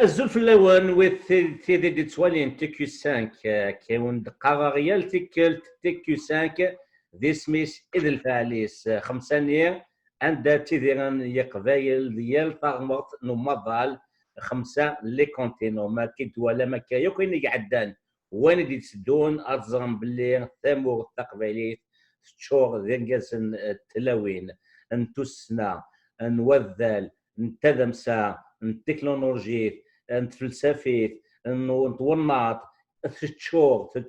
الزلف اللون وثيدي دي توالين تي كيو 5 كيون دقا غيال تيكل تي كيو 5 ذي سميس إذ الفعليس 5 عندها تيديران يقبايل ديال طاغموط نمضال 5 لي كونتينو ما كيدوالا ما كايوكين يقعدان وين دي تسدون أتزرم باللي ثامور التقبيليت تشور ذنقاسن التلاوين نتوسنا نوذل نتدمسا التكنولوجي الفلسفي نتورناط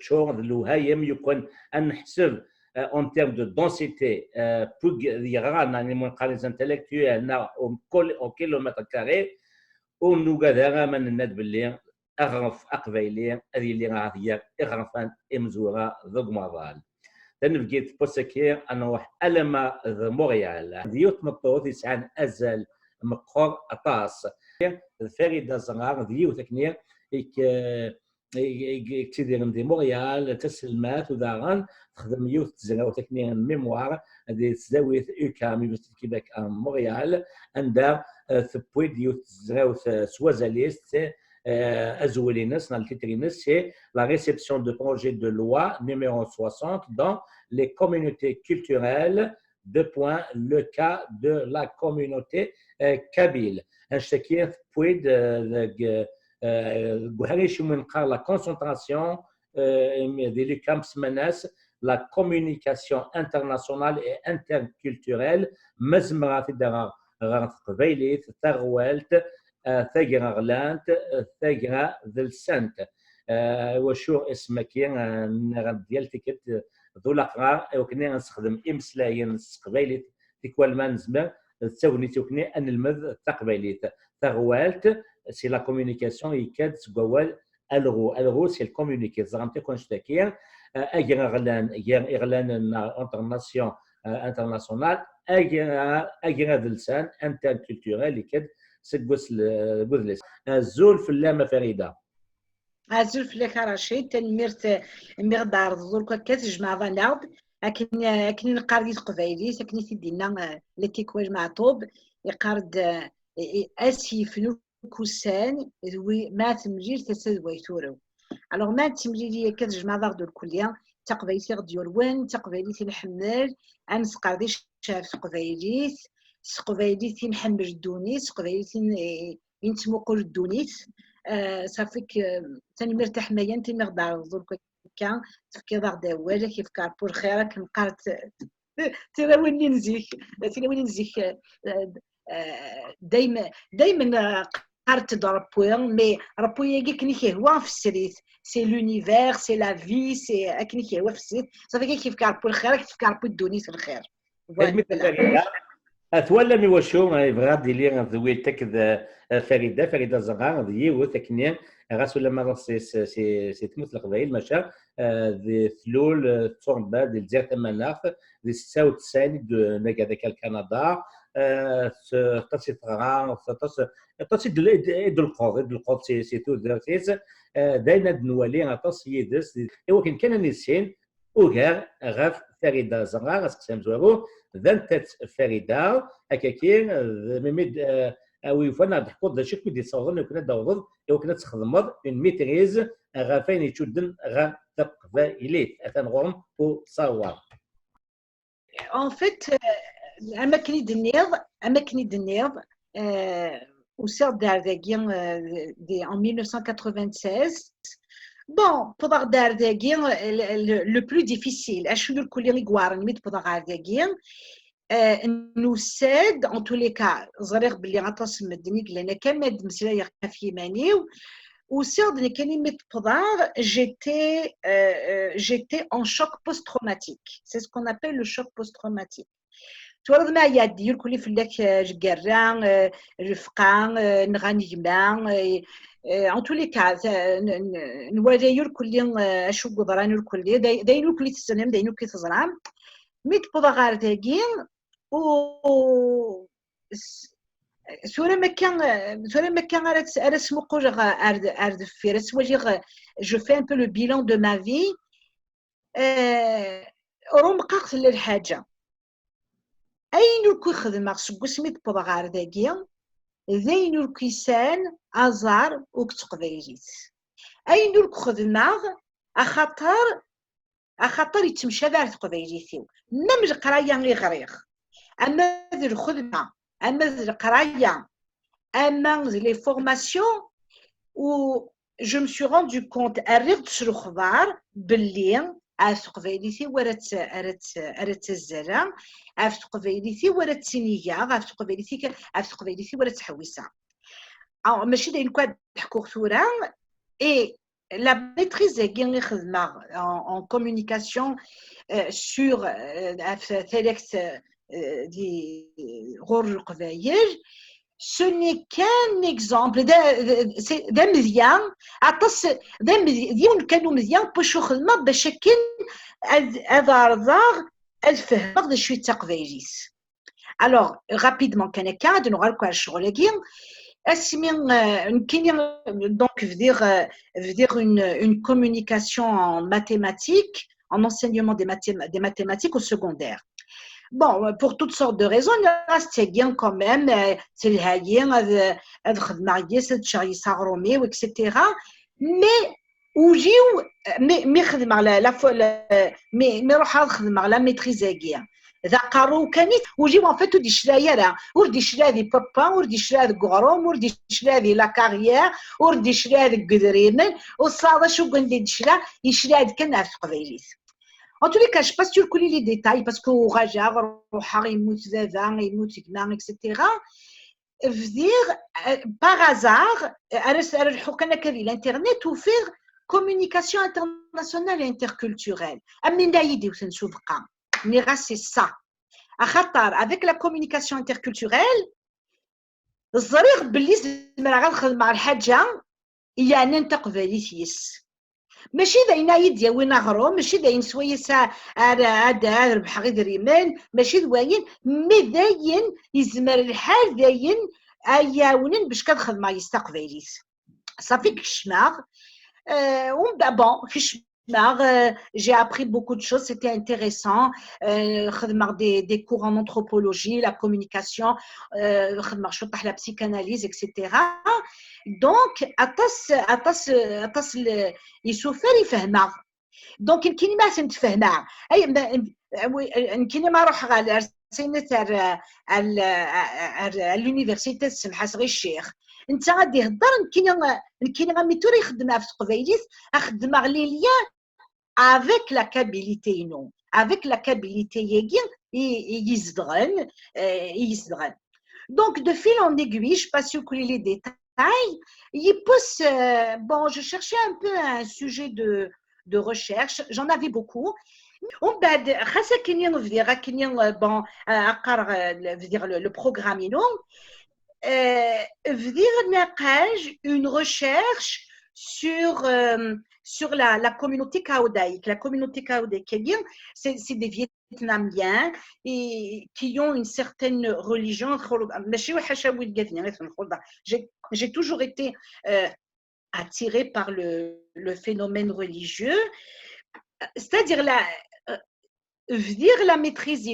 تشور الوهايم يكون نحسب en termes de densité pour يغرانا المنقارز انتلكتويال au kilomètre carré ونو قادر من الناد باللي اغرف اقبايلي هذه اللي غادي اغرفان امزورا ذوق مضال تنفقيت بوسكير انوح الما ذ موريال ديوت مطوط يسعان ازل مقر اطاس فريده زغار ديو تكنير تيدير دي موريال تسلمات وداغان تخدم يوث تزراو تكنير ميموار هذه تزاويه اوكام يونيفرسيتي كيباك موريال عندها ثبوي ديوث تزراو سوازاليست azoulinus dans le titre, c'est la réception de projets de loi numéro 60 dans les communautés culturelles, le cas de la communauté kabyle. Un chacun peut la concentration des camps menace la communication internationale et interculturelle, مزمرات غرف قبيلة ثروالت ثقرة غلانت ثقرة ذلسانت وشو اسمك نغد ديالتك ذو الأقرار وكنا نستخدم إمسلاين قبيلت تكوال ما نزمر تساوني توكني أن المذ تقبيلت ثروالت سي لا كوميونيكاسيون يكاد تقوال الغو سي الكوميونيكي زغمتي كون شتاكير أجر غلان إغلان انترناسيون انترناسيونال أجر ذلسان انتركولتورال يكاد سكوس البوذلس الزول في اللامه فريده الزول في لك رشيد تنميرت مقدار الزول كتجمع ظناض لكن نقارد قبايلي ساكني سيدينا التي كواج معطوب يقارد اسيف كوسان ما تمجير تسوي ثورو الوغ ما تمجير كتجمع ضغط الكليه تقبايلي غديور وين تقبايلي الحمال امس قارديش شاف قبايلي سقبايليتي محمد الدونيس سقبايليتي ينتمقوا للدونيس صافيك ثاني مرتاح ميان تي مقدار درك كان تفكي ضغدا والا كيف كاربور خيرك نقارت تراوني نزيك دايما قارت رابوين مي رابوين كي كني هو في السريت سي لونيفير سي لا في سي كني هو في السريت صافي كيف كاربور خيرك كيف كاربور الدونيس الخير أتولى مي وشو غادي لي ذوي تك فريده زغار ذي وثكني غاس ولا ما سي تموت القبائل ماشا ذي ثلول تصوربا ديال الجزائر تمناخ ذي 96 دو ميغا ديك كندا تاسي تغا تاسي دو القود سي تو درتيس داينا نولي غاطاس يدس ايوا كان نسين وغير غاف فريده زغار اسقسام زوارو ذنتت فريده هكاكين ميميد او فانا تحكوا شي كي تصور كنا داوض او كنا تخدمض اون ميتريز غافين يتشدن غا تقبايليت اتنغورم او صوار ان فيت اماكن النيض وسير دار داكين دي en 1996. Bon, pour Dardagien, le plus difficile, nous cède, en tous les cas, j'étais en choc post-traumatique. C'est ce qu'on appelle le choc post-traumatique. تورد ما يدي يقول في لك جران رفقان نغني جمعان en tous les cas نوري يركل اشو قدران يركل داينو كل تسنم داينو كل تزرام ميت بضغار تاجين و سورة ما كان رسمو قوج ارد في رسمو je fais un peu le bilan de ma vie روم قاقت للحاجة أين كو خدمة سكو سميت بضغار داكيا ذين الكيسان أزار وكتقبيليت أين الخدمة أخطر يتمشى دار تقبيليتيو ميم القراية اللي غريغ أما ذي الخدمة أما ذي القراية أما ذي لي فورماسيون و جو me suis rendu compte أريد الخبار باللي أفتقبيليتي ورات الزرع أفتقبيليتي ورات سينيا أفتقبيليتي ورات حويسة ماشي داين كوا تحكو ثورة et la maîtrise اللي خدمة en communication sur Félix دي غور القبايل ce n'est qu'un exemple ده مزيان عطس ده مزيان كانوا مزيان باش خدمة باش كان أضارضاغ الفهم دي شوية تقبايليس alors rapidement كان كاد نغالكو على الشغل donc veut dire une communication en mathématiques, en enseignement des mathématiques au secondaire. Bon, pour toutes sortes de raisons, c'est bien quand même, c'est le haïen, être marié, c'est chéri saromé, etc. Mais où j'ai la maîtrise إذا قارو كانت وجيو ان فيت ودي شرايرة وردي شرا ذي بابا وردي شرا ذي قغروم وردي شرا ذي لاكاريير وردي شرا ذي قدريمن والصاده شو قندي شرا يشرا ذي كان في قبيليت en tous les cas je passe sur les détails parce que رجع روحها يموت ذا يموت كنا etc veut dire par hasard أرجعو كان كذي الانترنت وفير communication internationale et interculturelle أمين لا يدي وسنشوف قام c'est ça. Avec la communication interculturelle, الزريغ باللي زعما غنخدم مع الحاجه هي انا نتقبليتيس ماشي داينا يديا وين نغرو ماشي داين سويس هذا ربح غير دريمان ماشي دواين مي داين يزمر الحال داين اياونن باش كنخدم مع يستقبليت صافي كشماغ bon j'ai appris beaucoup de choses, c'était intéressant. Des cours en anthropologie, la communication, la psychanalyse, etc. Donc, il souffre, il fait mal. Donc, il ما سنتفهمها ما روح à l'université سمحة صغير الشيخ انت غادي يهضر كاين غاميتوري يخدمها في تقبيليت اخدمها لي ليا avec la qualité non avec la qualité يزدغن donc de fil en aiguille je passe sur les détails il pousse bon je cherchais un peu un sujet de recherche j'en avais beaucoup ومن بعد خاصة كاينين bon veut dire le programme non veut dire une recherche sur la communauté chaodaïque. La communauté chaodaïque, c'est des Vietnamiens qui ont une certaine religion. J'ai toujours été attirée par le phénomène religieux, c'est-à-dire la maîtrise,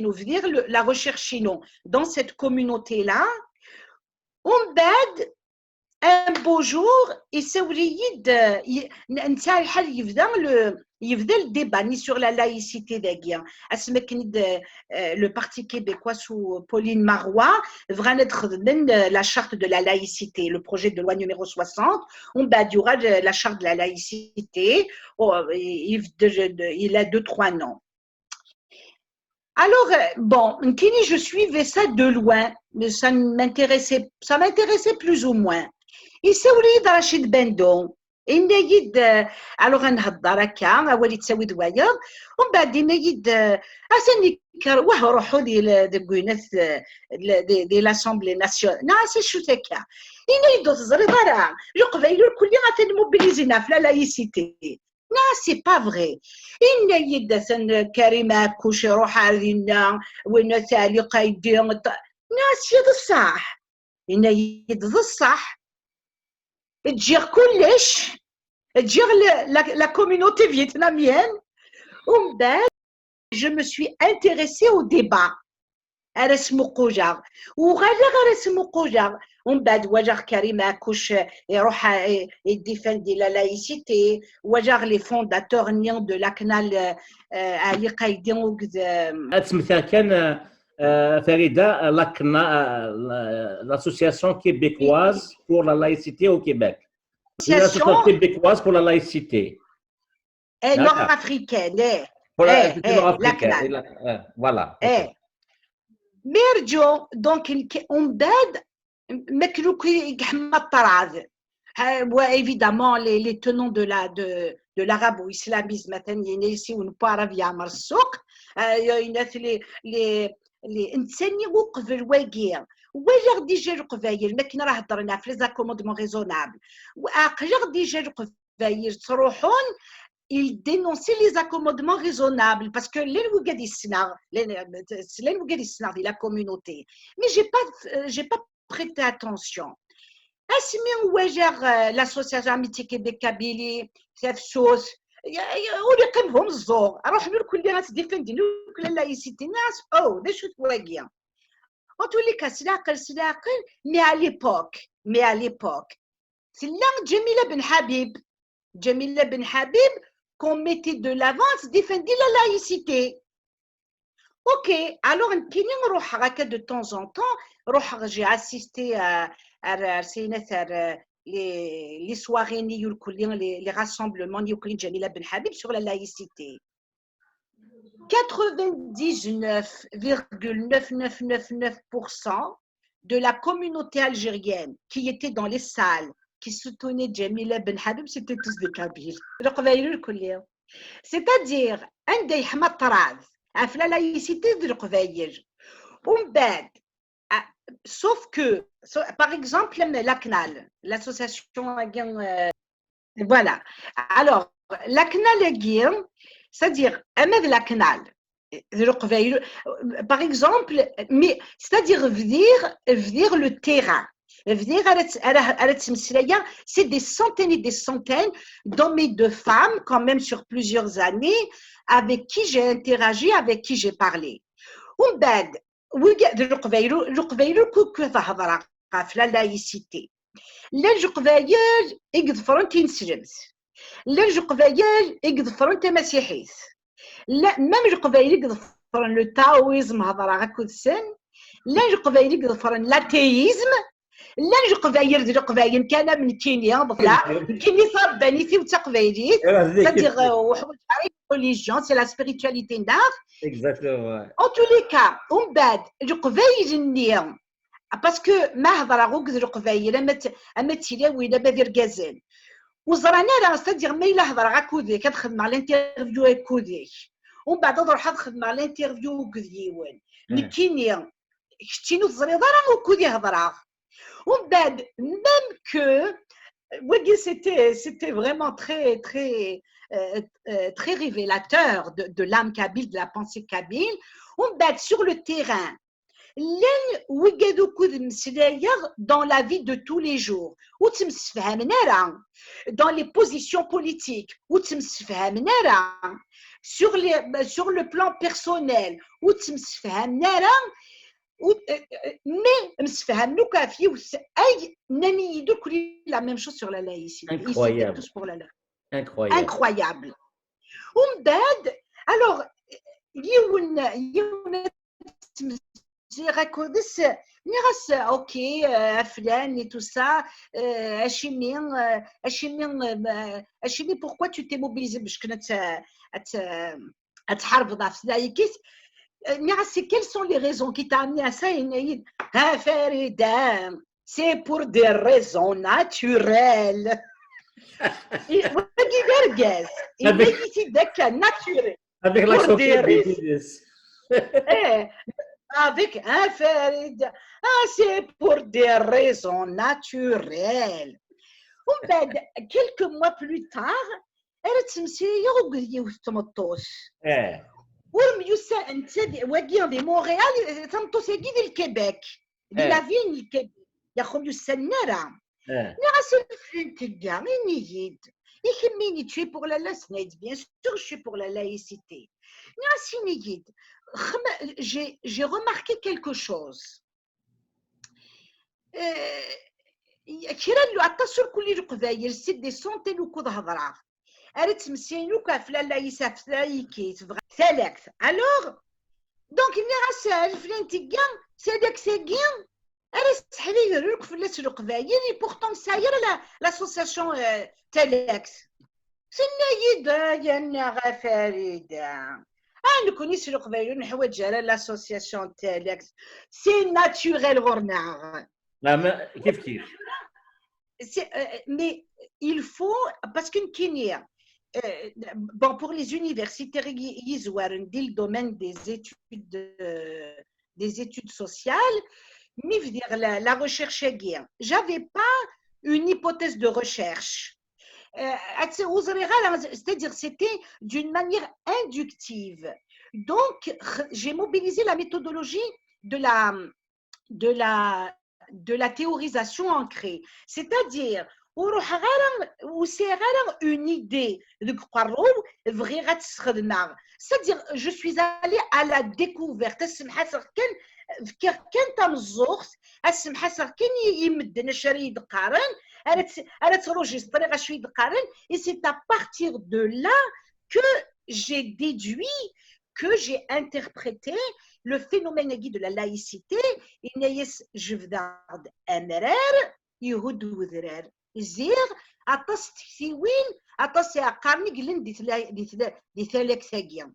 la recherche dans cette communauté-là. Un beau jour, il faisait le débat ni sur la laïcité d'ailleurs. Le Parti québécois sous Pauline Marois, la charte de la laïcité, le projet de loi numéro 60. Il y aura la charte de la laïcité. Il a 2-3 noms. Alors, bon, je suivais ça de loin, mais ça m'intéressait plus ou moins. يساوي لي رشيد بندون يد الوغ نهضر هكا ولي تساوي دوايا ومن بعد يد اسني واه روحو ديال كوينات دي لاسامبلي ناسيونال ناسي شو تاكا يد تزري راه جو قبايل الكل غادي موبيليزينا في لا لايسيتي سي با فغي إن يدسن كريمة كوشي روح علينا وين تالي قايدين ناس يد الصح إن يد الصح تجير كلش تجير la communauté vietnamienne ومن بعد je me suis intéressée au débat رسمو قوجا وغاجا رسمو قوجا ومن بعد وجا كريم اكوش يروح يديفندي لا لايسيتي وجا لي فونداتور نيون دو لا كنال اللي قايدين وكذ مثلا كان فريده l'association québécoise pour la laïcité au Québec. L'association québécoise pour la laïcité. nord-africaine. Pour la nord-africaine. Voilà. ميرجو دونك ومن بعد ماكلو كيحمى الطراز évidemment les tenants de l'arabo-islamisme مثلا ينسيو نبارا يعمر السوق الناس اللي انسان يوقف الواقير وجا ديجا القبايل ما كنا راه هضرنا في ليزاكوموندمون ريزونابل وجا ديجا القبايل تروحون il dénonçait les accommodements raisonnables parce que les la communauté. Mais j'ai pas prêté attention. Asmi ouajar l'association Amitié Québec Kabylie, Sefsos, ولقمهم الزور اروح نقول كل ناس ديفندي كل laïcité ناس ده شو تواقيا en tous les cas سلاقل mais à l'époque سلا جميلة بن حبيب qu'on mettait de l'avant défendait la laïcité. Ok, alors de temps en temps, j'ai assisté à les soirées, les rassemblements sur la laïcité. 99,9999% de la communauté algérienne qui était dans les salles qui soutenaient Jamila Ben Habib, c'était tous des Kabyles. C'est-à-dire, un des Ahmad Taraz, la laïcité de l'Qvaïr. Sauf que, par exemple, la CNAL, l'association, voilà. Alors, la CNAL, c'est-à-dire, la CNAL, par exemple, mais c'est-à-dire venir le terrain. C'est des centaines et des centaines d'hommes de femmes, quand même sur plusieurs années, avec qui j'ai interagi, avec qui j'ai parlé. La laïcité. Les جقبايل يقذفرون تنسلمس لا الجقبايل يقذفرون تمسيحيس لا مام الجقبايل يقذفرون لو تاويزم هضره هكا السن لا الجقبايل يقذفرون لاتيزم لا الجقبايل الجقبايل كان من كينيا ضفلا كيني صار بنيتي وتقبايليت c'est-à-dire religion c'est la spiritualité d'art exactement en tous les cas ومن بعد الجقبايل النية parce que ما هضره غوك الجقبايل اما تيلاوي لا بادير غازال وزرانا راه c'est-à-dire ما الا هضره غاكودي كتخدم على الانترفيو هكودي ومن بعد نروح نخدم على الانترفيو كذيون نكينيا شتينو الزريضه راه وكودي هضره ومن بعد même que oui, c'était vraiment très révélateur de l'âme kabyle, de la pensée kabyle. On bat sur le terrain. Dans la vie de tous les jours. Dans les positions politiques. Sur le plan personnel. Mais la même chose sur la laïcité. Incroyable. Tous pour la Incroyable. Incroyable. Alors, ok, Aflan et tout ça, Hachimi, pourquoi tu t'es mobilisé? Quelles sont les raisons qui t'ont amené à ça? C'est pour des raisons naturelles. Avec l'accent avec un Farid, c'est pour des raisons naturelles. Quelques mois plus tard, elle de Montréal, de Québec, de la ville de Québec. Tu es pour la laïcité, bien sûr, je suis pour la laïcité. j'ai remarqué quelque chose. كيرا اللي عطاسو كل القبايل سي دي سونتين وكود هضره اريت مسينو كافلا لا يساف لا يكيت ثلاث الوغ دونك ملي غاسال فلان تيكا ساداك ساكين اريت حلي يروك فلاس القبايل اي بورتون ساير لاسوسياسيون تالاكس سنايدا يا غفاريده نكوني سي القبايل نحوج على لاسوسياسيون تالاكس سي ناتوريل غورنا لا كيف mais il faut parce qu'une Kenya bon pour les universitaires dans le domaine des études sociales mais je veux dire la recherche guerre j'avais pas une hypothèse de recherche c'est-à-dire c'était d'une manière inductive donc j'ai mobilisé la méthodologie de la théorisation ancrée, c'est-à-dire c'est une idée c'est-à-dire je suis allée à la découverte et c'est à partir de là que j'ai déduit, que j'ai interprété le phénomène de la laïcité. Je veux dire, يهود وذرار زير عطس تسيوين عطس عقارني قلن دي ثلاث ثاقية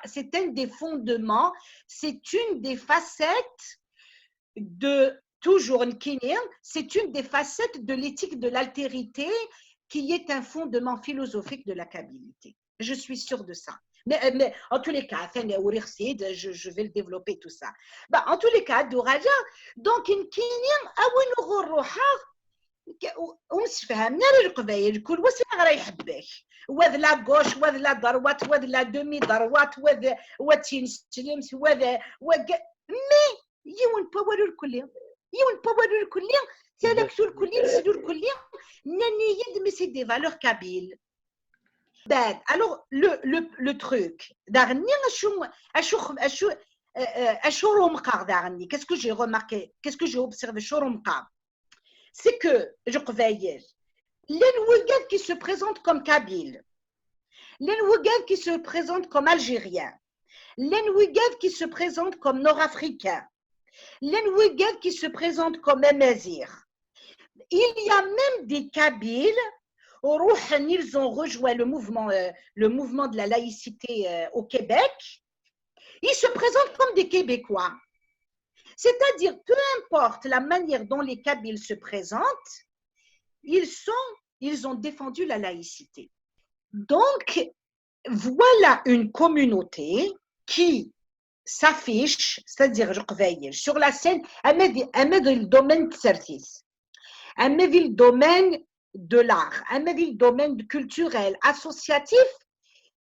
c'est un des fondements, c'est une des facettes de toujours c'est une des facettes de l'éthique de l'altérité qui est un fondement philosophique de la kabbalité. Je suis sûre de ça. Mais en tous les cas, je vais le développer tout ça. Bah, en tous les cas, Douraja, donc, une Kenyan, ومسفهمنا للقبائل كل وسع راه يحبك وذ لا غوش وذ لا ضروات وذ لا دمي ضروات وذ تينسلمس وذ مي يون باور الكليه يون باور الكليه سلكتو الكليه نسدو الكليه ناني يد سي دي فالور كابيل bad. Alors, le truc, qu'est-ce que j'ai remarqué, qu'est-ce que j'ai observé, c'est que, je reveille, les Ouïghanes qui se présentent comme Kabyles, les Ouïghanes qui se présentent comme Algériens, les Ouïghanes qui se présentent comme Nord-Africains, les Ouïghanes qui se présentent comme Amazirs. Il y a même des Kabyles. Ils ont rejoint le mouvement de la laïcité au Québec. Ils se présentent comme des Québécois. C'est-à-dire, peu importe la manière dont les Kabyles se présentent, ils ont défendu la laïcité. Donc, voilà une communauté qui s'affiche, c'est-à-dire, sur la scène, le domaine de service, le domaine de l'art, le domaine culturel, associatif,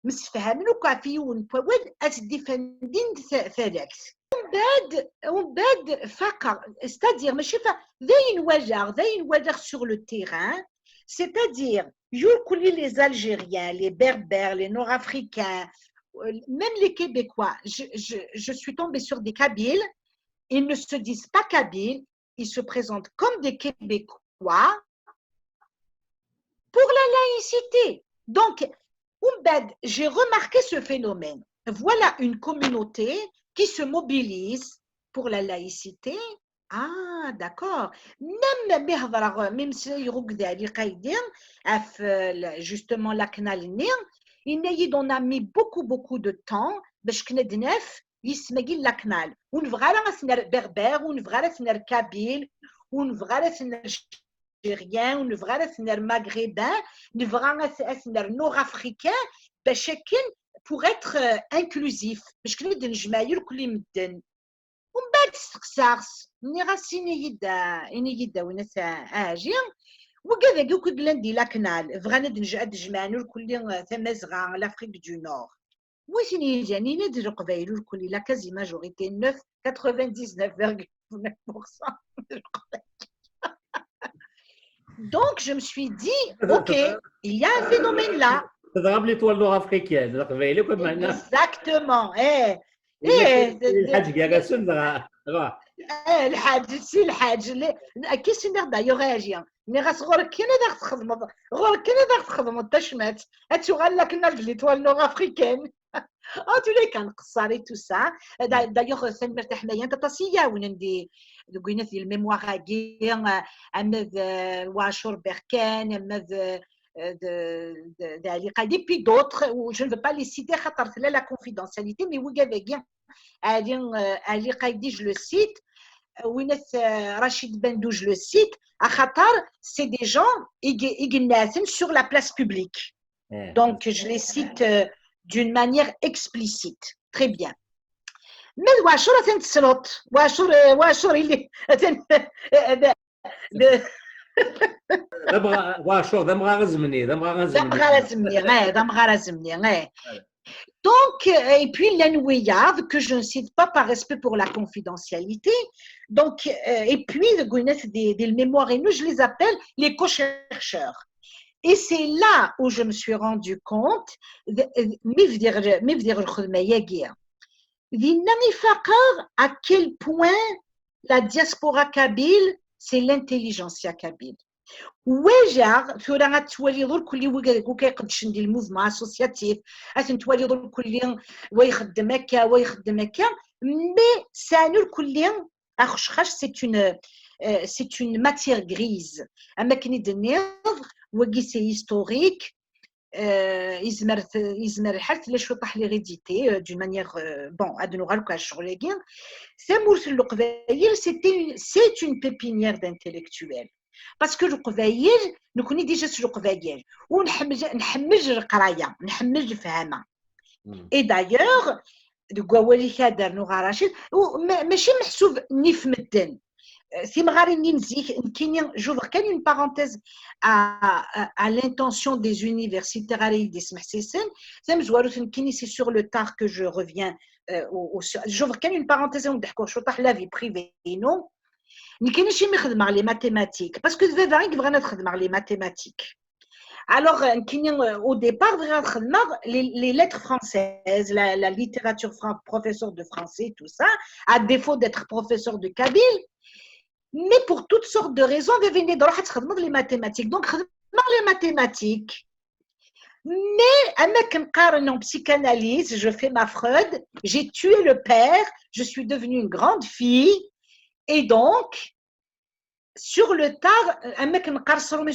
c'est-à-dire sur le terrain, c'est-à-dire les Algériens, les Berbères, les Nord-Africains, même les Québécois, je suis tombée sur des Kabyles, ils ne se disent pas Kabyles, ils se présentent comme des Québécois pour la laïcité. Donc, j'ai remarqué ce phénomène. Voilà une communauté qui se mobilise pour la laïcité. Ah, d'accord. Même si justement la on a mis beaucoup de temps باش كندنف يسمى la canal. ونبغى راه berbère, ونبغى راه kabyle, ونبغى راه algérien, ونبغى راه maghrébin, نبغى راه nord-africain pour être inclusif باش كنت نجمعوا كل مدن ومن بعد استقصاص ملي غاسيني يدا وناس اجي وكذا كي ندي لا كنال بغينا نجمعوا كل تمازغه لافريك دو نور واش جاني ندير قبايل الكل لا كازي ماجوريتي 99,9% Donc, je me suis dit, OK, il y a un phénomène là. تضرب لي طوال اللغه افريكان القبائلي كما معنا اكزاكتومون ايه الا ايه كان الحاج كاكاسون راه الحاج سي الحاج كي سي نغدا يغاجي مي غصغرك كي داك تخدم غورك كي داك تخدم انت شمات اتشغل لك الناس اللي توال لغه افريكان اه تولي كان قصاري تو سا دايوغ سن مرتاح مايا انت تصيا وندي قلنا في الميموار هاكي اما واشور بركان اما اللي قاعدين بي دوتر جو ne veux pas les citer خاطر لا confidentialité mais وكا باقي اللي قايدي جو لو سيت وينات رشيد بندوج لو سيت خاطر سي دي جون يجناسن sur la place publique donc je les cite d'une manière explicite très bien mais واشور تنتسلط واشور اللي دابا واشور دابا غازمني Donc, et puis l'enouillave, que je ne cite pas par respect pour la confidentialité. Donc, et puis, des mémoires et nous, je les appelle les co-chercheurs. Et c'est là où je me suis rendu compte, à quel point la diaspora kabyle, c'est l'intelligentsia kabyle. وجا في راه تولي دور كل وكيقدش ندير الموفمون اسوسياتيف تولي دور كل ويخدم هكا ويخدم هكا مي سانو الكل اخش سي اون ماتير غريز اما كني دنيض وكي سي هيستوريك يزمر حتى لا شو طاح لي ريديتي دون مانيير بون ادنو غالكا الشغل كاع سامورت القبايل سي اون بيبينيير دانتيليكتويل باسكو القبايل نكوني ديجا سلو قبايل ونحمج القرايه نحمج الفهامه اي دايوغ دوكوالي كادر نوغا راشد ماشي محسوب ني في مدن سي مغاري نزيك كاين جوفر كاين اون بارونتيز à l'intention des universitaires علي يسمح سيسن زعما زوارو كاين سي سور لو تار que je reviens جوفر كاين اون بارونتيز ونضحكوا شو طاح لا في بريفي نو ما كاينش يخدم على لي ماتيماتيك باسكو دابا غير بغينا نخدم على لي ماتيماتيك الوغ كاين او ديبار بغينا نخدم لي ليتر فرانسيز لا ليتيراتور بروفيسور دو فرانسي تو سا à défaut d'être professeur de kabyle mais pour toutes sortes de raisons غير نروح تخدم لي ماتيماتيك دونك خدمنا لي ماتيماتيك mais اما كنقارن en psychanalyse je fais ma Freud j'ai tué le père je suis devenue une grande fille. Et donc, sur le tard,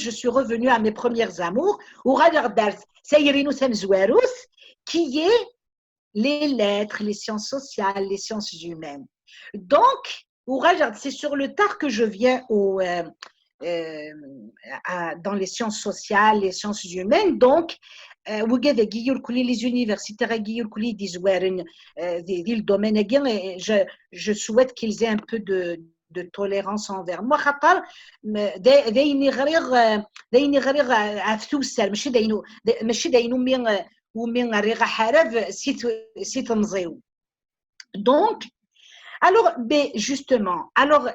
je suis revenue à mes premières amours, qui est les lettres, les sciences sociales, les sciences humaines. Donc, c'est sur le tard que je viens dans les sciences sociales, les sciences humaines. Donc, les universitaires le domaine je souhaite qu'ils aient un peu de tolérance envers moi خاطر دايني غير عفتو السال ماشي داينو ومن ريغا حارب سيت مزيو donc alors justement alors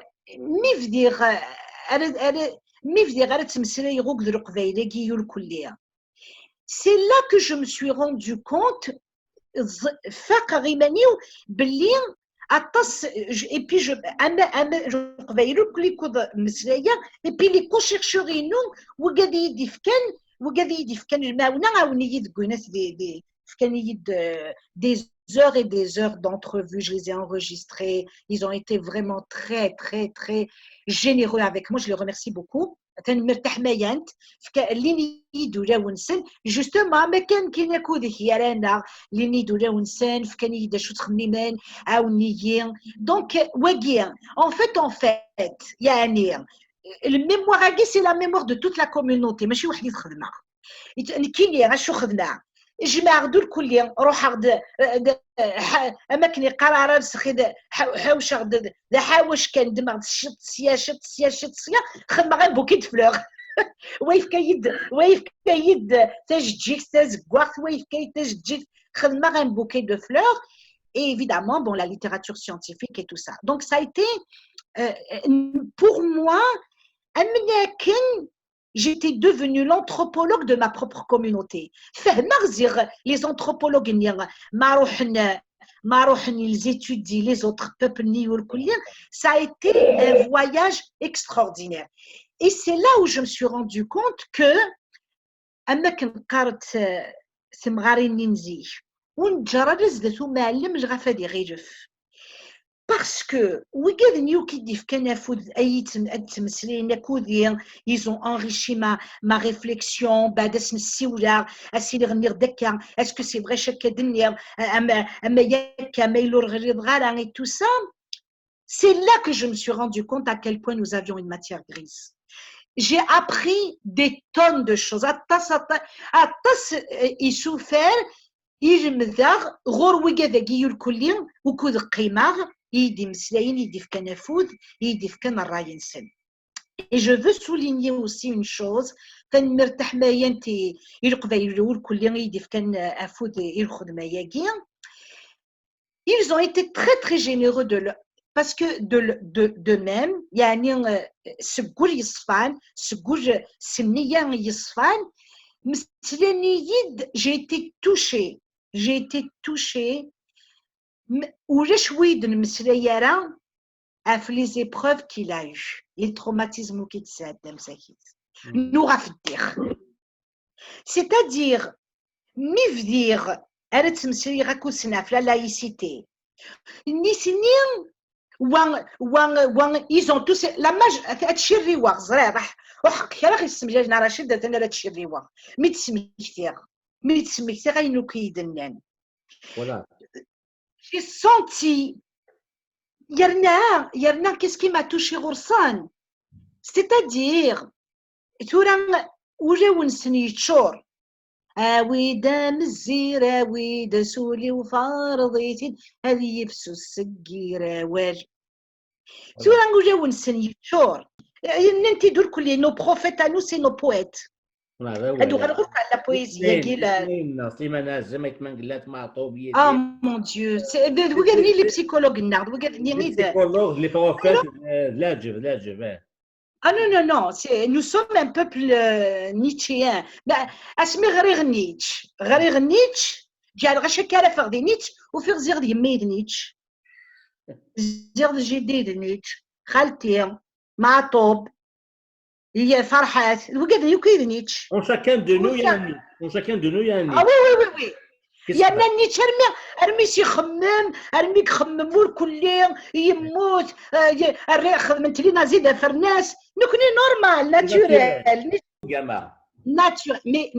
ميفدير تمسري غوك ذو القبايله كيو الكليه. C'est là que je me suis rendu compte et puis je et puis les co-chercheurs des heures et des heures d'entrevues, je les ai enregistrés, ils ont été vraiment très très très généreux avec moi, je les remercie beaucoup. مرتاح مايانت اللي يدولا ونسن جوستومون ما كان كاين كوديك يا رانا اللي يدولا ونسن كان يدا شو تخميمان عاونيين دونك واقيا en fait يعني الميموار هاكي سي لا ميموار دو توت لا كوميونيتي ماشي وحدي تخدمها كاين شو خدمنا جماعة دول كليا روح غد اماكن قرارات سخي حوش غد حاوش كان دماغ شط سيا خدمه غير بوكيت فلوغ وايف كايد تجيك تزكواخ وايف كايد تجيك خدمه غير بوكيت دو فلوغ et évidemment bon la littérature scientifique et tout ça donc ça a été pour moi j'étais devenue l'anthropologue de ma propre communauté. Les anthropologues, ils étudient les autres peuples, ça a été un voyage extraordinaire. Et c'est là où je me suis rendu compte que parce que ils ont enrichi ma réflexion. Est-ce que c'est vrai et tout ça? C'est là que je me suis rendu compte à quel point nous avions une matière grise. J'ai appris des tonnes de choses. Il souffert, il me dit, et je veux souligner aussi une chose. Ils ont été très très généreux parce que de même, j'ai été touchée. Les épreuves qu'il a eues, les traumatismes qu'il s'est c'est-à-dire, mivdir, la laïcité. Ils ont tous la Voilà. J'ai senti Yarna, qu'est-ce qui m'a touché Roursan? C'est-à-dire, ويدا مزيرة ويدا سولي وفارضيتين هذه يفسو السقيرة واج سورة نقول ونسن يشور ننتي دور كل نو بروفيت انو سي نو بويت هادو غنقول على بويزيا كيلا سليمان زعما كما قلات معطوبيه مون ديو وقالني لي بسيكولوج النهض وقالني لي بسيكولوج لي بروفيت لاجب Ah non, nous sommes un peuple nietzschéen. Asmi غير Nietzsche. غير Nietzsche, جال غشا كلا فردي Nietzsche وفي زير يميد Nietzsche. زير جديد Nietzsche. خالتي معطوب هي فرحات وقد يكيد Nietzsche. On chacun de nous il y a un Ah oui. يعني نيتشه ارمي يخمم ارمي يخمموا كل يوم يموت خدمت لينا زيد فرناس نكوني نورمال ناتوريل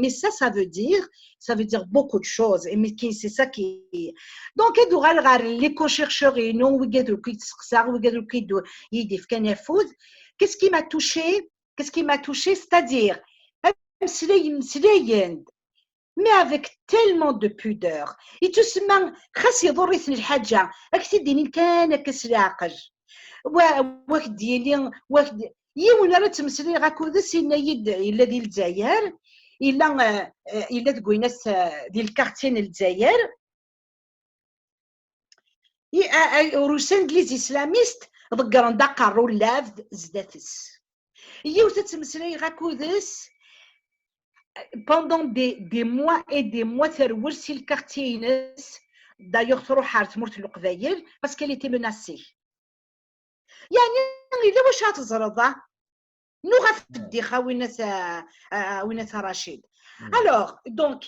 mais ça veut dire beaucoup de choses et mais c'est ça qui donc l'éco-chercheur et non qu'est-ce qui m'a touché c'est-à-dire mais avec tellement de pudeur. Et tout ce monde, خاص يضرني الحاجة. أكيد ديني كان كسلاقج. واحد ديالي واحد يوم راه تمثلي غاكوذا سينا يد إلا ديال الجزائر إلا تقول ناس ديال الكارتين الجزائر. روسان إنجليزي إسلاميست ضقرن دقر رولاف زداتس. يوم تتمثلي غاكوذاس. Pendant des mois et des mois, c'est le quartier d'ailleurs parce qu'elle était menacée. Alors, donc,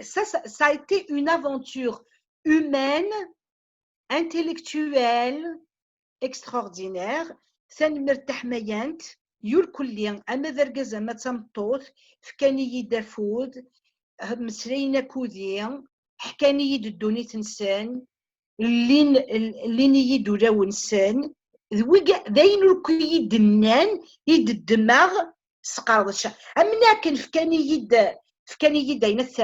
ça a été une aventure humaine, intellectuelle, extraordinaire. يول كليا أما ذرقزة ما تمطوط فكاني يدافود مسرينا كوديا حكاني يدوني تنسان لين يدو لاو نسان ذاين الكو يدنان يد الدماغ سقارض الشا أمنا كان فكاني يد ينث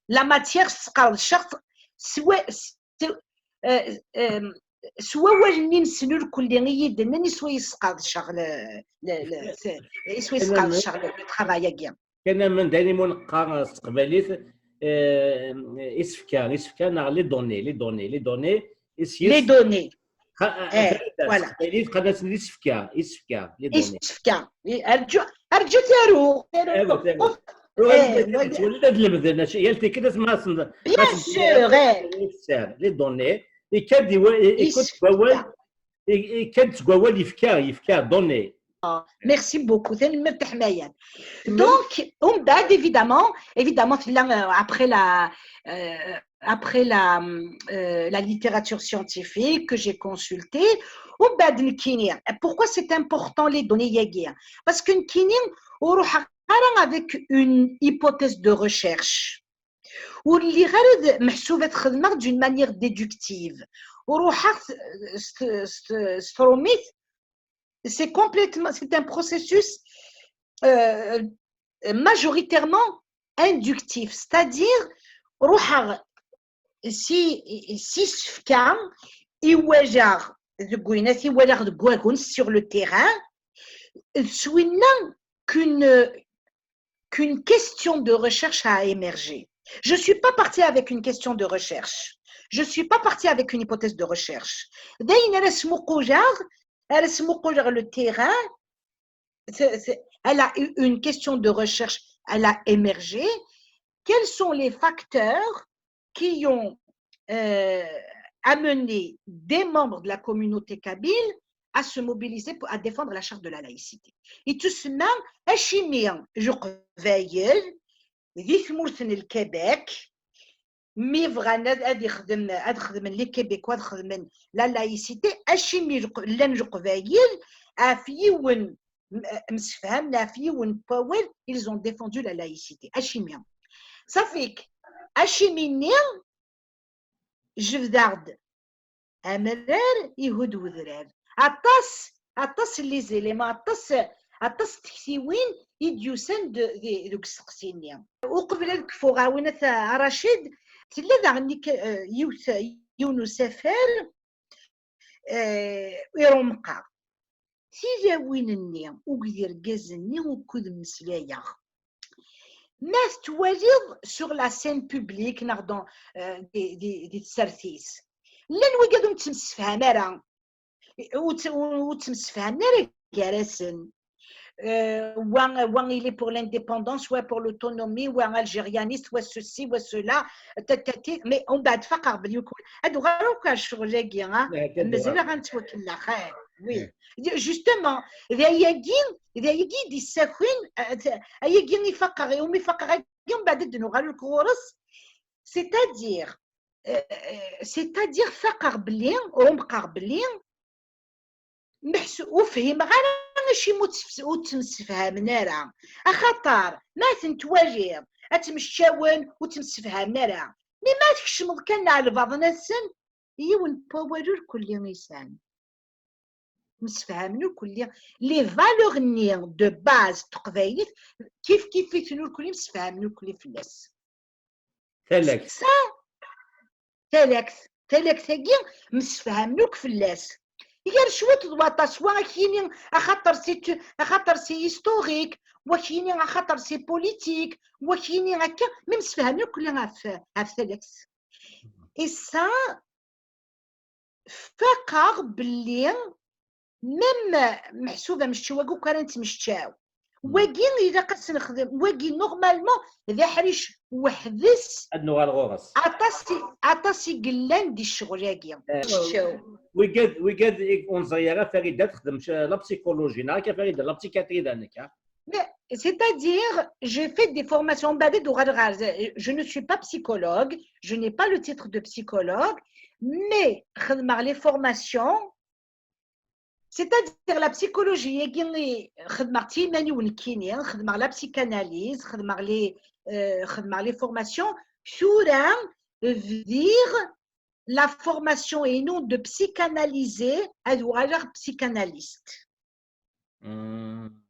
لا ماتيغ سقارض الشخص سواء والني نسنو الكل يدنني سواء يسقط الشغل سواء يسقط الشغل الترافاي كاع كان من داني منقى استقباليت اسفكا ناغ لي دوني فوالا استقباليت قدات اسفكا لي دوني ارجو تارو ايوا ثاني قف. تولي هاد المدن هي اللي كده بيان سور لي دوني يكاد يكون تقوال يكاد تقوال يفكا دوني. ميرسي بوكو ثاني مرتاح مايا. دونك ومن بعد évidemment après la littérature scientifique que j'ai consultée ومن بعد نكيني. Pourquoi c'est important les données ياكيا؟ parce que نكيني وروح قارن avec une hypothèse de recherche واللي غير محسوبه تخدمها d'une manière déductive وروح ستروميت. C'est un processus majoritairement inductif, c'est-à-dire روحها si سفكا يواجه ذكوينات يواجه ذكواكون sur le terrain سوينا qu'une question de recherche a émergé. Je ne suis pas partie avec une question de recherche. Je ne suis pas partie avec une hypothèse de recherche. Le terrain, elle a eu une question de recherche, elle a émergé. Quels sont les facteurs qui ont amené des membres de la communauté kabyle à se mobiliser à défendre la charte de la laïcité? Et tout cela, je veille, le Québec, مي فغانا غادي يخدم لي كيبيكوا تخدم لا لايسيتي اشيمي لان قبايل افيون مسفهمنا افيون باول ils ont défendu la laïcité اشيمي صافيك اشيميني جفدارد امرار يهود وذرار عطاس لي زيليما عطاس تكتيوين يديوسان دوك السقسينيا وقبل هذيك فوغاوينة رشيد تلا عنك يونس سفر يرمقا تيجاوينني وكدير كازني وكود مسلايا ما تواليض سور لا سين بوبليك ناخدون دي تسرتيس لان وكادو تمسفهم راه وتمسفهم راه كاراسن il est pour l'indépendance, soit pour l'autonomie, ou un algérianiste, soit ceci, ou cela. Mais on va te faire oui. Justement, c'est-à-dire فقر بلي ومقر بلي وفهم غير ماشي وتمسفهمنا راه اخطر ما تنتواجر اتمشاون وتمسفهمنا راه مي ما تكشمض كان على بعض الناس يون باورور كل انسان مسفهمنو كل لي فالور ني دو باز تقبايلت كيف يتنو الكل مسفهمنو كل فلاس تالك ثقي مسفهمنو كفلاس غير شويه تضواطا سوا كاينين خاطر سي هيستوريك وكاينين خاطر سي بوليتيك وكاينين هكا ميم سفهمنا كلنا في ثلاث اي سا فقر بلي ميم محسوبه مشتي واكو كارنت مشتاو واكي اذا قدس نخدم واكي نورمالمون اذا حريش وحدس انو الغرس عطاسي قلان دي الشغل ياكي ويقاد اونزيرا فريده تخدم لا بسيكولوجي ناكا فريده لا بسيكاتري دانك. C'est-à-dire, j'ai fait des formations. Je ne suis pas psychologue, je n'ai pas le titre de psychologue, mais les formations, c'est-à-dire la psychologie, la psychanalyse, les formations, dire la formation et non de psychanalyser, à psychanalyste.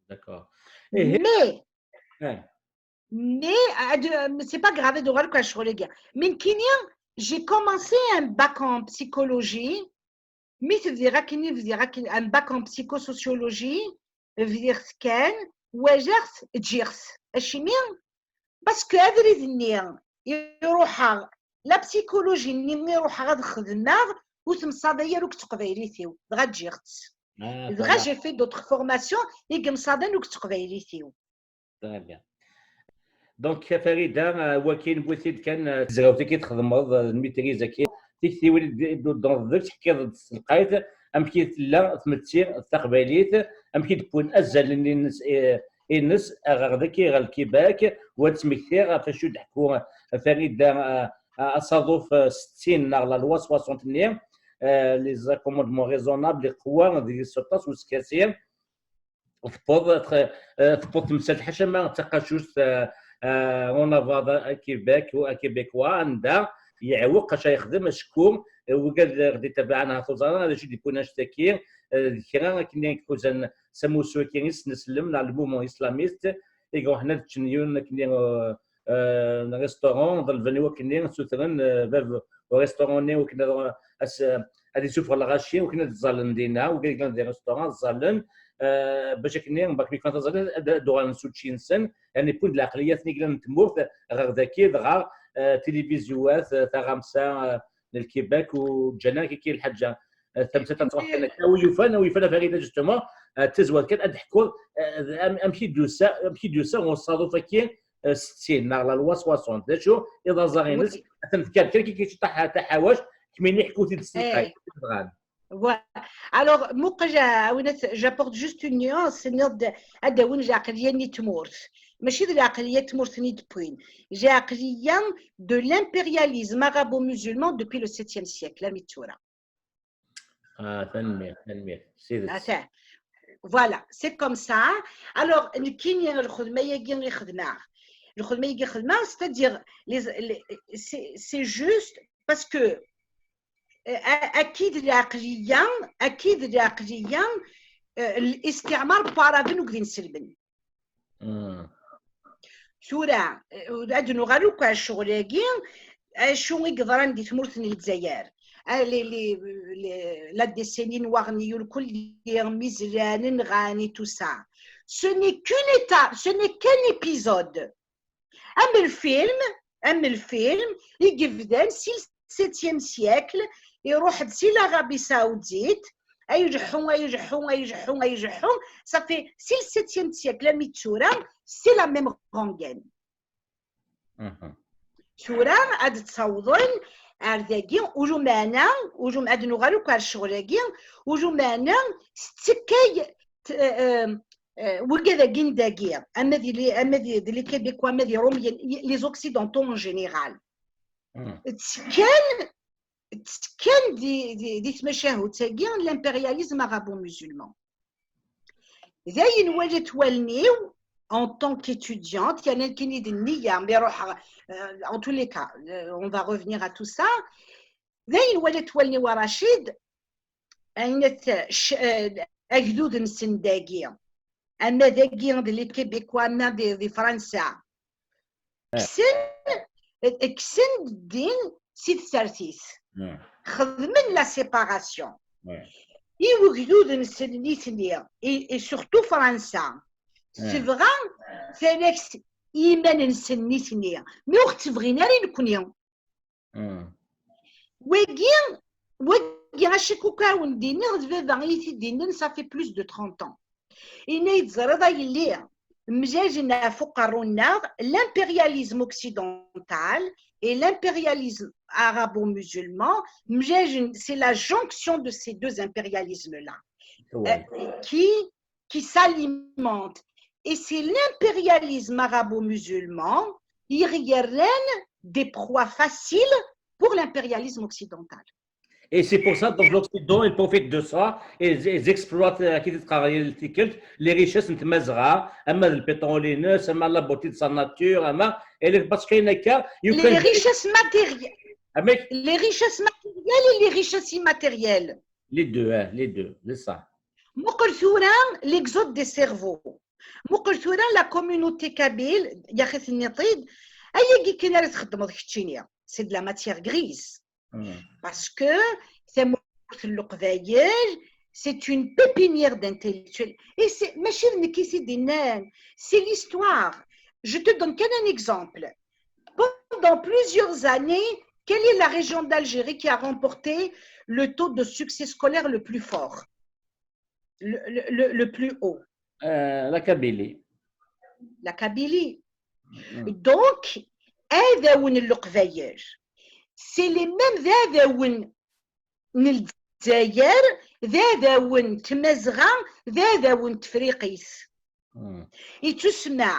D'accord. Mais c'est pas grave d'oral quoi je les gars. Mais j'ai commencé un bac en psychologie, mais ça veut dire un bac en psychosociologie, veut dire scan, ou jirs, chimie, parce que la psychologie ni يروح غاد خدمه وتمصاديه روك تقبايليتيو غاد جيرت Dra, j'ai fait d'autres formations et comme ça, nous Très bien. دونك فريده هو كاين بوثيد كان تزراوتي كي تخدمض الميتريزا كي تيولي دون ذاك تحكي القايت ام كي لا تمتي التقباليت ام كي تكون ازل الناس الناس غير ذاك غير الكيباك وتمكثير فاش يضحكوا فريده اصادف 60 ناغ لوا 60 لي زاكوموندمون ريزونابل قوه ديال 16 وسكاسير تفوض تمثل حشمه تقاشوش اون كيباك وكيبيكوا عندها يعوق اش يخدم شكون وقال غادي تبعنا توزانا هذا الشيء يكون اشتكي كنا كوزن سموسو كاين نسلم على المومون اسلاميست يقول حنا تشنيون كنا ريستورون ضل فنيو كنا سوثرن ريستورون نيو كنا هذه سوفر الغاشي وكنا تزالن دينا وقال لنا دي ريستورون زالن باش كنا باك كنا تزالن دوغان سوتشين سن يعني بون العقليات نيكلا تمورت غير ذاكي غير تلفزيونات تاع غمسه للكيباك وجانا كي الحاجه تمثل تروح كان ويفانا فريده جوستومون تزوات كان اضحكوا امشي دوسا ونصادوا فكين 60 ناغ لا لوا 60 شو اذا زارينس تنذكر كي كيشطح تاع حواش كمين يحكوا تيدسيقاي Alors, j'apporte juste une nuance, c'est de l'impérialisme arabo-musulman depuis le 7e siècle. Voilà, c'est comme ça. Alors, c'est-à-dire, c'est juste parce que أكيد العقلية الاستعمار بارافين وقدين سلبن شورا ودعدنو غالو كاع الشغلاكين شو يقدران دي تمورتني الجزائر لا ديسينين واغنيو الكل مزران غاني تو سا ce n'est qu'un épisode أما الفيلم يقفدان 7e siècle يروح دسي l'Arabie Saoudite يجحون ça fait si le 7e siècle la Mitsura c'est la même rengaine شورا عاد تصوضون أرداقي وجو معنا وجو عاد نغالو كار الشغلاقي وجو معنا ستكاي وكذا قنداقي أما ذي كيبيكوا أما ذي روميا لي زوكسيدونتو en général كان دي تمشاهو تاقيا لامبرياليزم arabo-musulman زين ولات والنيو en tant qu'étudiante يعني كاين يد النية بيروح en tous les cas on va revenir à tout ça زين ولات والنيو رشيد عينت أجدود نسنداقيا أما ذاقيا دي كيبيكوا أما دي فرنسا كسن الدين سيد سارتيس خدمن لا سيباراسيون يوجدود نسنيتني اي سورتو فرنسا سي فغان فالكس ايمان نسنيتني مي وقت بغينا لي نكونيو وكي غاشيكو كاون دينا غدفا غيتي دينا صافي بلوس دو 30 ans إنا يتزرد يلي مجاجنا فقرونا l'impérialisme occidental et l'impérialisme arabo-musulman, c'est la jonction de ces deux impérialismes-là qui s'alimentent. Et c'est l'impérialisme arabo-musulman qui rend des proies faciles pour l'impérialisme occidental. Et c'est pour ça que l'Occident, ils profitent de ça et ils exploitent les richesses le pétrole, la beauté de sa nature, parce qu'il y a les richesses matérielles. Les richesses matérielles et les richesses immatérielles. Les deux, c'est ça. L'exode des cerveaux. La communauté kabyle, c'est de la matière grise. Parce que c'est une pépinière d'intellectuels. Et c'est l'histoire. Je te donne qu'un exemple. Pendant plusieurs années, quelle est la région d'Algérie qui a remporté le taux de succès scolaire le plus fort? le plus haut. La Kabylie. La Kabylie. Donc, هذا وين القبايل سي لي ميم هذا وين الجزائر هذا وين تمازغه هذا وين تفريقيس يتسمى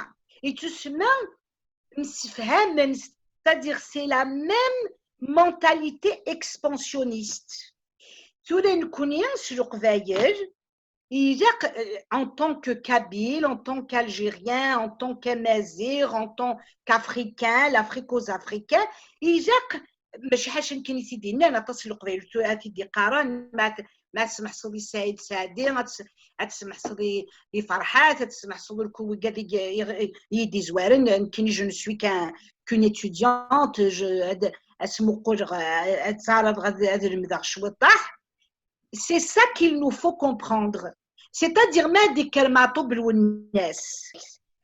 مسفهما c'est-à-dire c'est la même mentalité expansionniste تولي نكون ينسلو القبايل en tant que Kabyle, en tant qu'Algérien, en tant qu'Amazigh, en tant qu'Africain, l'Africo-Africain, مش حاجه يمكن يسيدينا انا تصل قبيل تدي قارن ما تسمح صدي سعيد سعدي ما تسمح صدي فرحات تسمح صدي الكو قال يدي زوارن يمكن جو نسوي كون étudiante جو اسمو قول تعرض هذا المذاق شو طاح. C'est ça qu'il nous faut comprendre. C'est-à-dire ما دي كلماتو بالناس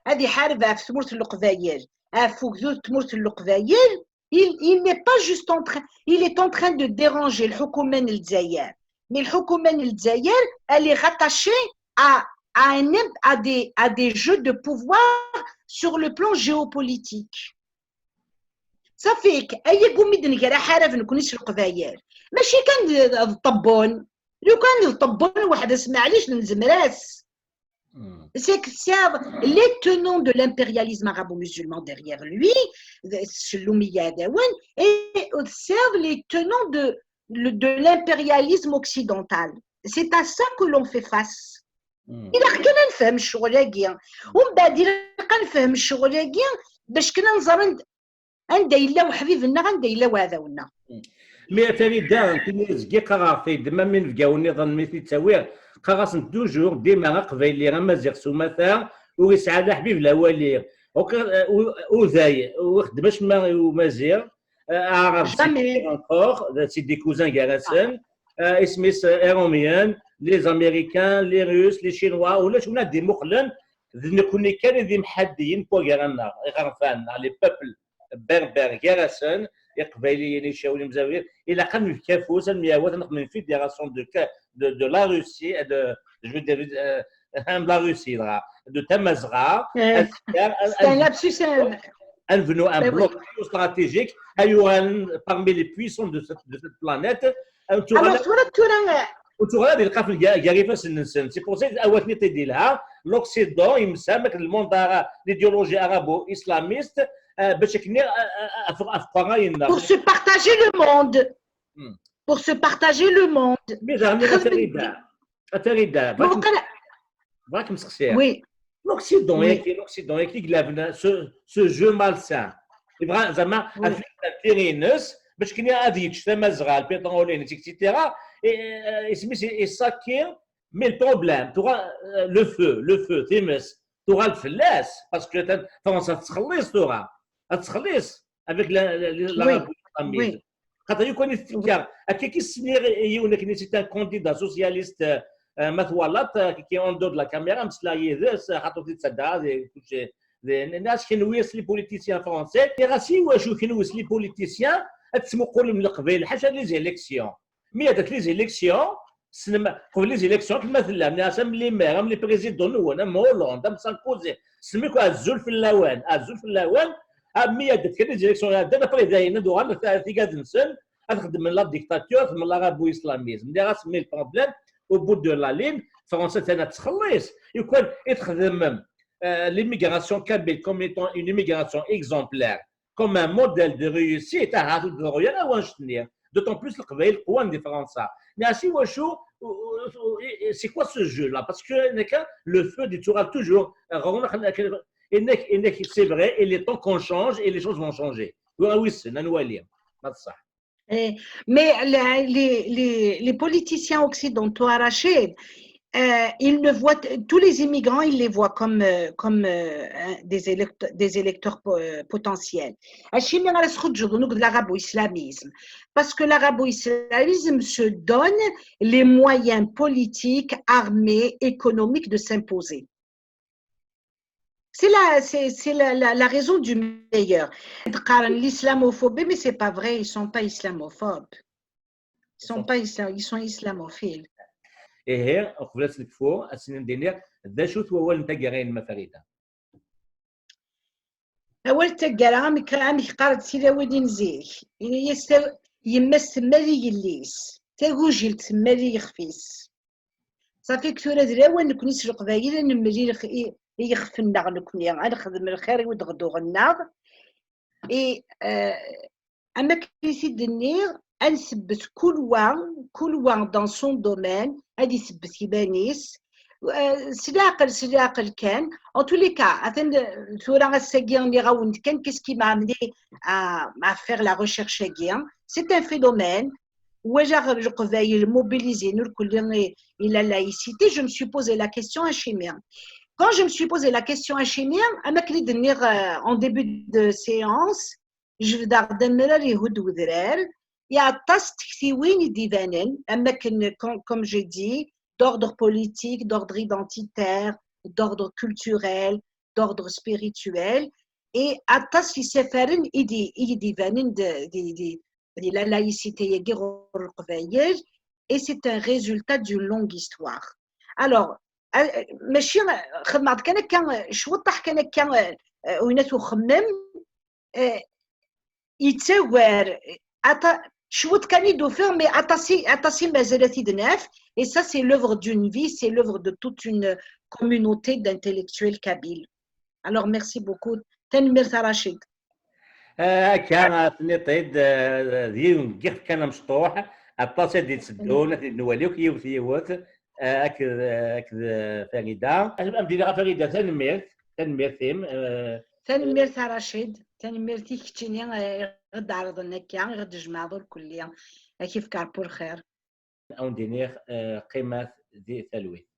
هذه حاربه في تمرت القبايل فوق ذو تمرت القبايل il n'est pas juste en train il est en train de déranger le حكومة الجزائر mais le حكومة الجزائر elle est rattachée à des jeux de pouvoir sur le plan géopolitique. صافيك اي قومي دنقرا حارب نكونيش القبايل ماشي كان الطبون لو كان الطبون واحد اسمع علاش نزمراس. C'est que les tenants de l'impérialisme arabo-musulman derrière lui, et observe les tenants de l'impérialisme occidental. C'est à ça que l'on fait face. Il a rien à faire, الشغل ومن بعد نفهم الشغل باش كنا نزرن عند إلا وحبيبنا عند إلا وهذا ونا. مي فريده كي قرا في دما من فكاوني ظن مثل تاوير قراصن توجور ديما قبايلي غا مازيغ سومثا ويسعد حبيب الاولي وزاي وخدمش ما ومازيغ عرب سي دي كوزان كاراسن اسميس ايروميان لي زاميريكان لي روس لي شينوا ولا شونا دي مخلن نكوني كان دي محديين بوغانا غرفان لي بوبل بربر كاراسن قبايليين يشاولي مزاوير الى قام في كافوس المياوات نقمن في فيديراسيون de la Russie et de je veux dire la Russie là de Tamazgha c'est un lapsus venu un bloc stratégique parmi les puissants de cette planète وتورا اللي لقى في الكاريفه سنسن سي بور سي اواتني تدي لها لوكسيدون يمسامك الموندارا ليديولوجي ارابو اسلاميست باش كني افقراين pour se partager le monde pour se partager le monde mais فريده راك مسخسيه وي لوكسيدون ياكي قلابنا سو جو مالسان يبغى زعما الفيرينس باش كني غادي يتشفى مزغه البيترولين اكسيتيرا et ça qui mais le problème tu auras le feu تيمس tu auras الفلاس باسكو فرنسا تخلص تخلص avec la oui خاطر يكون يفتكر كي السمير يونك ني سي ان كانديدا سوسياليست مثولات كي اون دور لا كاميرا مسلا يدس خاطر تتصدى كلشي الناس كنويس لي بوليتيسيان فرونسي راسي واش كنويس لي بوليتيسيان تسمو قول من القبيل حاجه لي زيليكسيون مي هذاك لي زيليكسيون قبل لي زيليكسيون مثلا الناس من لي مير من لي بريزيدون وانا مولوند سانكوزي سميكو الزول في اللوان مي هذاك لي زيليكسيون هذا بري داين دوغان في كادنسن تخدم من لا ديكتاتور من الارابو اسلاميزم اللي غاسمي البروبليم او بو دو لا لين فرنسا ثاني تخلص يكون يتخدم l'immigration kabyle comme étant une immigration exemplaire, comme un modèle de réussite, d'autant plus le Qbaïl قوان دي فرنسا. C'est quoi ce jeu-là? Parce que le feu du Toural toujours, c'est vrai, et les temps qu'on change et les choses vont changer. Oui, c'est Nanouali. Mais les politiciens occidentaux arrachés, ils ne voient tous les immigrants, ils les voient comme des électeurs potentiels. L'arabo-islamisme, parce que l'arabo-islamisme se donne les moyens politiques, armés, économiques de s'imposer. C'est la raison du meilleur. L'islamophobie, mais c'est pas vrai, ils sont pas islamophobes. Ils sont pas ils sont islamophiles. إيه قبل تلكفو أسنين دينير ذا شو هو أنت جارين ما فريدة. أول تقرا مكرامي قارد سيلا ودين زيك يمس مالي يليس تاجوجل تمالي يخفيس صافي كثورة دراوة نكوني سرق بايلة نملي يخف النغ نكوني أنا خدم الخير ودغدوغ النغ أما كيسي الدنيا أنثبت كل وان دون سون دومين هادي يثبت يبانيس سلاقل كان en tous les cas أثن ثورة الساقيان اللي غاوند كان qu'est-ce qui m'a amené à faire la recherche ساقيان c'est un phénomène وجا القبائل mobilisés nous الكل il a laïcité je me suis posé la question à Chimien. Quand je me suis posé la question à Chimien, en début de séance, je vais dire il y a tas comme j'ai dit, d'ordre politique, d'ordre identitaire, d'ordre culturel, d'ordre spirituel, et à tas qui s'effairent, de la laïcité, et c'est un résultat d'une longue histoire. Alors, ماشي خدمة كان شوطح كان وينات وخمم يتساوار شوط كان يدوفر مي اتاسي مازالت دناف et ça c'est l'œuvre d'une vie, c'est l'œuvre de toute une communauté d'intellectuels kabyles. Alors merci beaucoup. تنمير رشيد. كان نطيد ديون كيف كان مشطوح الطاسه ديال تسدون نواليوك يوث اكد فريده مدينه فريده تنمير ثيم تنمير رشيد تنمير تيكتيني غد عرضنا كيا غد جمعوا الكليه كيف كاربور خير او ندير قيمه ذي ثلوي